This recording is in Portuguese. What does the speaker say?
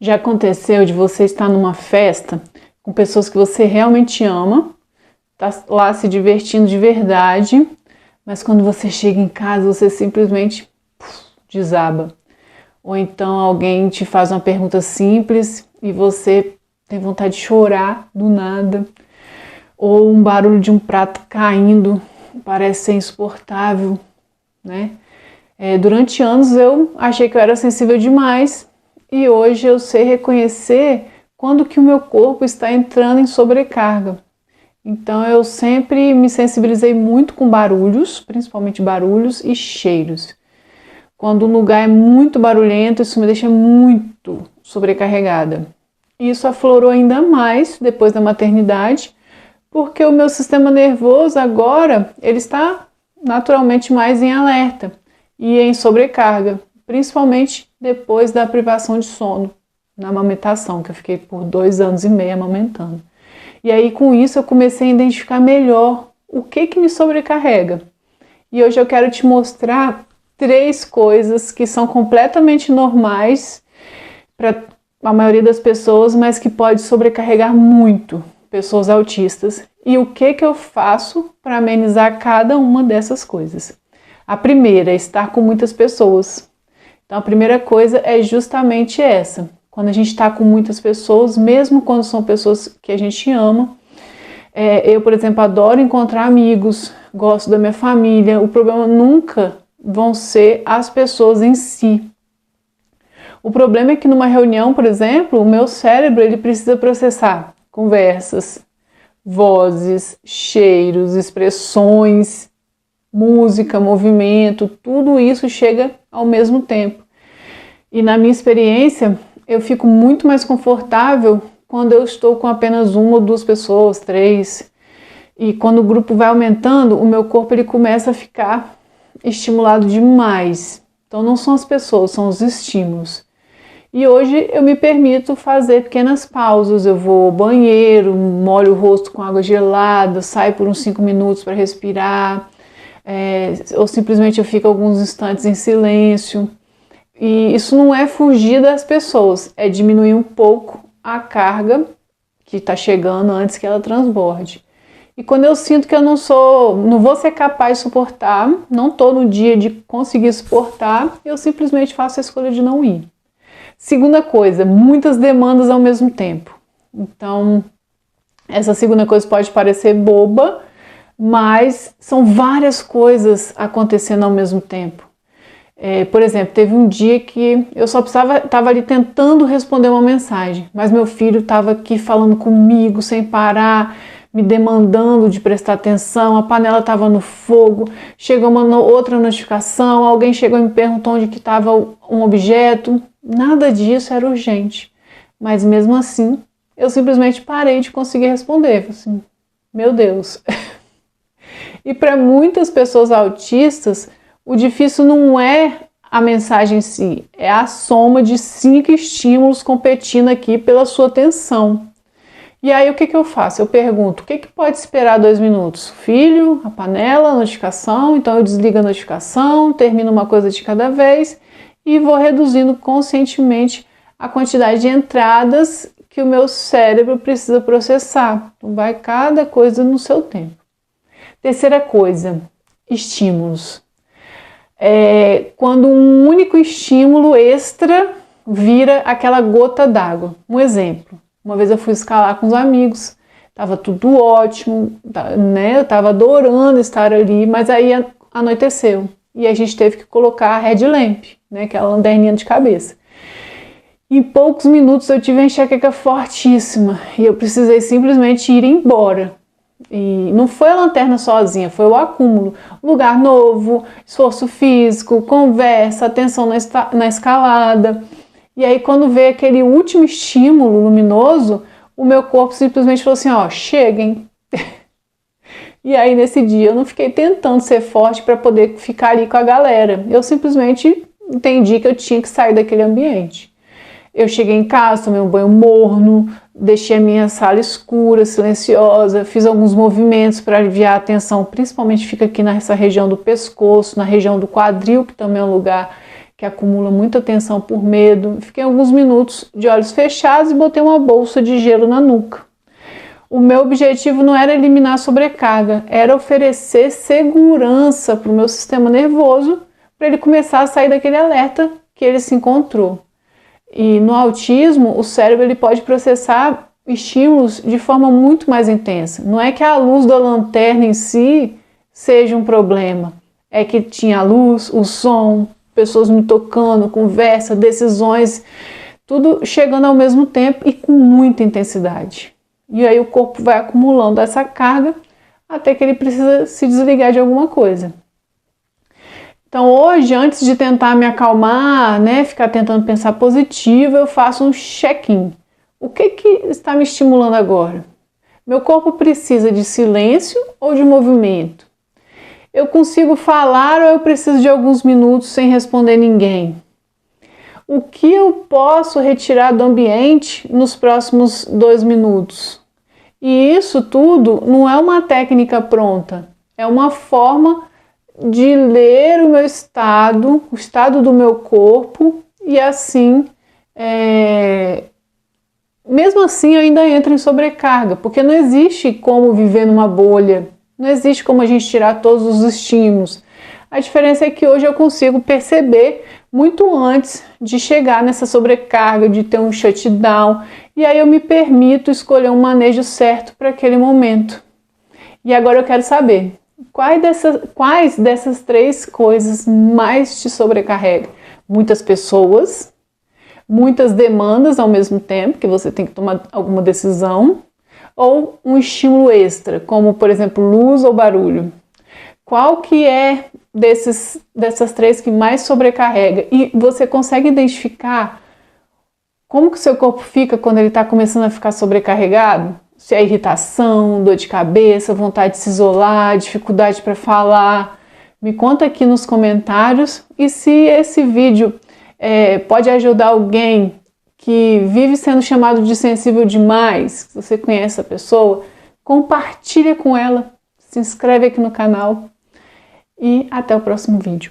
Já aconteceu de você estar numa festa com pessoas que você realmente ama, tá lá se divertindo de verdade, mas quando você chega em casa você simplesmente desaba. Ou então alguém te faz uma pergunta simples e você tem vontade de chorar do nada. Ou um barulho de um prato caindo parece ser insuportável, né? Durante anos eu achei que eu era sensível demais e hoje eu sei reconhecer quando que o meu corpo está entrando em sobrecarga. Então eu sempre me sensibilizei muito com barulhos, principalmente barulhos e cheiros. Quando um lugar é muito barulhento, isso me deixa muito sobrecarregada. Isso aflorou ainda mais depois da maternidade, porque o meu sistema nervoso agora ele está naturalmente mais em alerta e em sobrecarga, principalmente depois da privação de sono na amamentação, que eu fiquei por 2 anos e meio amamentando. E aí com isso eu comecei a identificar melhor o que me sobrecarrega. E hoje eu quero te mostrar 3 coisas que são completamente normais para a maioria das pessoas, mas que pode sobrecarregar muito pessoas autistas. E o que eu faço para amenizar cada uma dessas coisas? A primeira é estar com muitas pessoas. Então a primeira coisa é justamente essa. Quando a gente está com muitas pessoas, mesmo quando são pessoas que a gente ama, eu, por exemplo, adoro encontrar amigos, gosto da minha família. O problema nunca vão ser as pessoas em si. O problema é que numa reunião, por exemplo, o meu cérebro ele precisa processar conversas, vozes, cheiros, expressões, música, movimento, tudo isso chega ao mesmo tempo. E na minha experiência, eu fico muito mais confortável quando eu estou com apenas 1 ou 2 pessoas, 3. E quando o grupo vai aumentando, o meu corpo ele começa a ficar estimulado demais. Então não são as pessoas, são os estímulos. E hoje eu me permito fazer pequenas pausas. Eu vou ao banheiro, molho o rosto com água gelada, saio por uns 5 minutos para respirar, ou simplesmente eu fico alguns instantes em silêncio. E isso não é fugir das pessoas, é diminuir um pouco a carga que está chegando antes que ela transborde. E quando eu sinto que eu não vou ser capaz de suportar, não estou no dia de conseguir suportar, eu simplesmente faço a escolha de não ir. Segunda coisa, muitas demandas ao mesmo tempo. Então, essa segunda coisa pode parecer boba, mas são várias coisas acontecendo ao mesmo tempo. Por exemplo, teve um dia que eu só estava ali tentando responder uma mensagem, mas meu filho estava aqui falando comigo sem parar, me demandando de prestar atenção, a panela estava no fogo, chegou uma outra notificação, alguém chegou e me perguntou onde que estava um objeto, nada disso era urgente, mas mesmo assim eu simplesmente parei de conseguir responder, assim, meu Deus. E para muitas pessoas autistas, o difícil não é a mensagem em si, é a soma de 5 estímulos competindo aqui pela sua atenção. E aí o que eu faço? Eu pergunto, o que pode esperar 2 minutos? Filho, a panela, a notificação, então eu desligo a notificação, termino uma coisa de cada vez e vou reduzindo conscientemente a quantidade de entradas que o meu cérebro precisa processar. Então vai cada coisa no seu tempo. Terceira coisa, estímulos. Quando um único estímulo extra vira aquela gota d'água. Um exemplo, uma vez eu fui escalar com os amigos, estava tudo ótimo, né? Eu estava adorando estar ali, mas aí anoiteceu e a gente teve que colocar a headlamp, né? Aquela lanterninha de cabeça. Em poucos minutos eu tive uma enxaqueca fortíssima e eu precisei simplesmente ir embora. E não foi a lanterna sozinha, foi o acúmulo. Lugar novo, esforço físico, conversa, atenção na escalada. E aí quando veio aquele último estímulo luminoso, o meu corpo simplesmente falou assim, ó, cheguem. E aí nesse dia eu não fiquei tentando ser forte para poder ficar ali com a galera. Eu simplesmente entendi que eu tinha que sair daquele ambiente. Eu cheguei em casa, tomei um banho morno, deixei a minha sala escura, silenciosa, fiz alguns movimentos para aliviar a tensão, principalmente fica aqui nessa região do pescoço, na região do quadril, que também é um lugar que acumula muita tensão por medo. Fiquei alguns minutos de olhos fechados e botei uma bolsa de gelo na nuca. O meu objetivo não era eliminar a sobrecarga, era oferecer segurança para o meu sistema nervoso, para ele começar a sair daquele alerta que ele se encontrou. E no autismo, o cérebro ele pode processar estímulos de forma muito mais intensa. Não é que a luz da lanterna em si seja um problema, é que tinha a luz, o som, pessoas me tocando, conversa, decisões, tudo chegando ao mesmo tempo e com muita intensidade. E aí o corpo vai acumulando essa carga até que ele precisa se desligar de alguma coisa. Então hoje, antes de tentar me acalmar, né, ficar tentando pensar positivo, eu faço um check-in. O que está me estimulando agora? Meu corpo precisa de silêncio ou de movimento? Eu consigo falar ou eu preciso de alguns minutos sem responder ninguém? O que eu posso retirar do ambiente nos próximos 2 minutos? E isso tudo não é uma técnica pronta, é uma forma de ler o meu estado, o estado do meu corpo, e assim, mesmo assim eu ainda entro em sobrecarga, porque não existe como viver numa bolha, não existe como a gente tirar todos os estímulos. A diferença é que hoje eu consigo perceber muito antes de chegar nessa sobrecarga, de ter um shutdown, e aí eu me permito escolher um manejo certo para aquele momento. E agora eu quero saber, quais dessas 3 coisas mais te sobrecarregam? Muitas pessoas, muitas demandas ao mesmo tempo, que você tem que tomar alguma decisão, ou um estímulo extra, como por exemplo luz ou barulho? Qual que é dessas 3 que mais sobrecarrega? E você consegue identificar como que o seu corpo fica quando ele está começando a ficar sobrecarregado? Se é irritação, dor de cabeça, vontade de se isolar, dificuldade para falar? Me conta aqui nos comentários. E se esse vídeo pode ajudar alguém que vive sendo chamado de sensível demais, se você conhece a pessoa, compartilha com ela, se inscreve aqui no canal e até o próximo vídeo.